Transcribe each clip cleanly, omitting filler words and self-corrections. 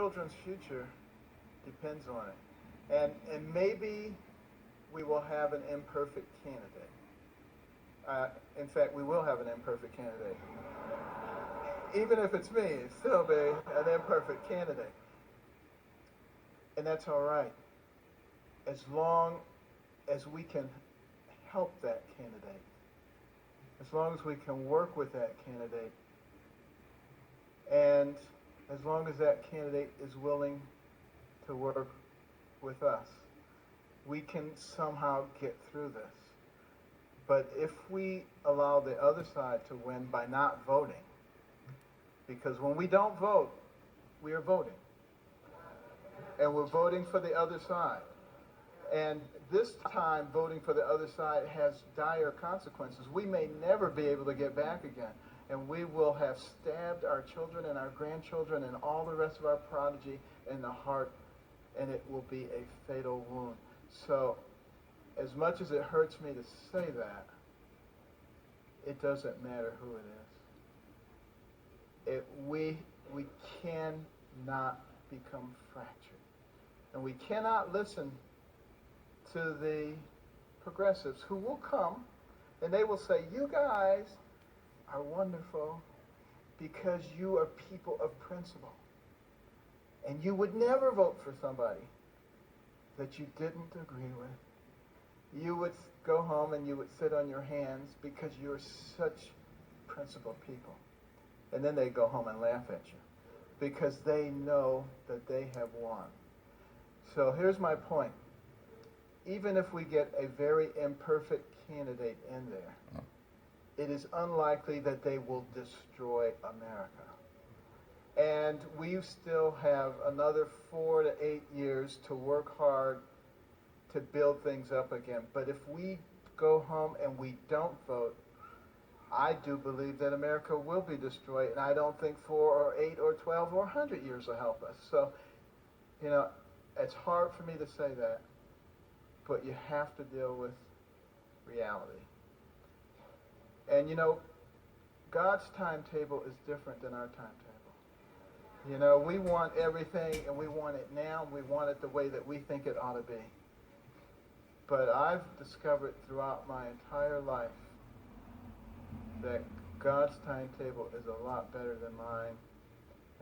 children's future depends on it. And maybe we will have an imperfect candidate. In fact, we will have an imperfect candidate. Even if it's me, it's still be an imperfect candidate. And that's all right, as long as we can help that candidate, as long as we can work with that candidate, and as long as that candidate is willing to work with us, we can somehow get through this. But if we allow the other side to win by not voting, because when we don't vote, we are voting. And we're voting for the other side. And this time, voting for the other side has dire consequences. We may never be able to get back again. And we will have stabbed our children and our grandchildren and all the rest of our progeny in the heart, and it will be a fatal wound. So, as much as it hurts me to say that, it doesn't matter who it is. We cannot become fractured. And we cannot listen to the progressives who will come and they will say, you guys are wonderful because you are people of principle. And you would never vote for somebody that you didn't agree with. You would go home and you would sit on your hands because you're such principled people. And then they go home and laugh at you because they know that they have won. So here's my point. Even if we get a very imperfect candidate in there, it is unlikely that they will destroy America. And we still have another 4 to 8 years to work hard to build things up again. But if we go home and we don't vote, I do believe that America will be destroyed, and I don't think 4 or 8 or 12 or 100 years will help us. So, you know, it's hard for me to say that, but you have to deal with reality. And, you know, God's timetable is different than our timetable. You know, we want everything, and we want it now, and we want it the way that we think it ought to be. But I've discovered throughout my entire life that God's timetable is a lot better than mine.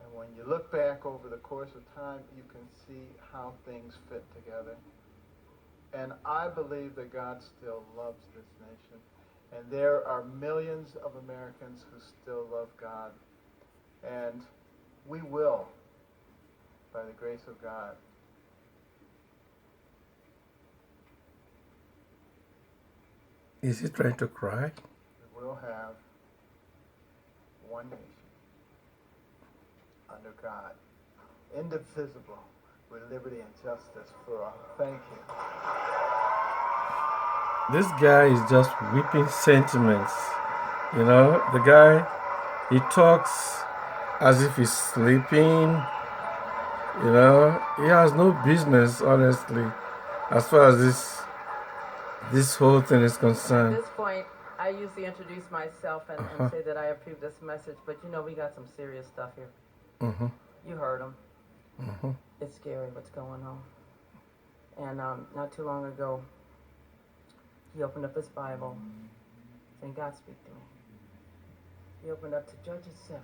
And when you look back over the course of time, you can see how things fit together. And I believe that God still loves this nation. And there are millions of Americans who still love God. And we will, by the grace of God, Is he trying to cry? we will have one nation under God, indivisible, with liberty and justice for all. Thank you. This guy is just whipping sentiments. You know, the guy, he talks as if he's sleeping. You know, he has no business, honestly, as far as this whole thing is concerned. At this point, I usually introduce myself and say that I approve this message, but you know, we got some serious stuff here. Mm-hmm. You heard him. Mm-hmm. It's scary what's going on. And not too long ago, he opened up his Bible, saying, God, speak to me. He opened up to Judges 7.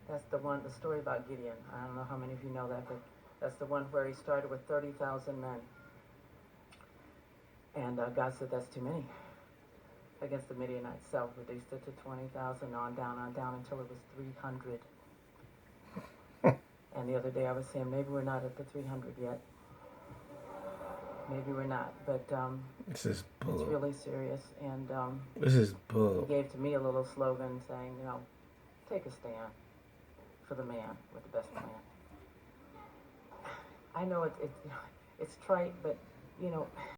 That's the story about Gideon. I don't know how many of you know that, but that's the one where he started with 30,000 men. And God said, that's too many against the Midianites. So reduced it to 20,000, on down, until it was 300. And the other day I was saying, maybe we're not at the 300 yet. Maybe we're not, but This is bull. it's really serious. And This is bull. he gave to me a little slogan saying, you know, take a stand for the man with the best plan. I know it's trite, but, you know,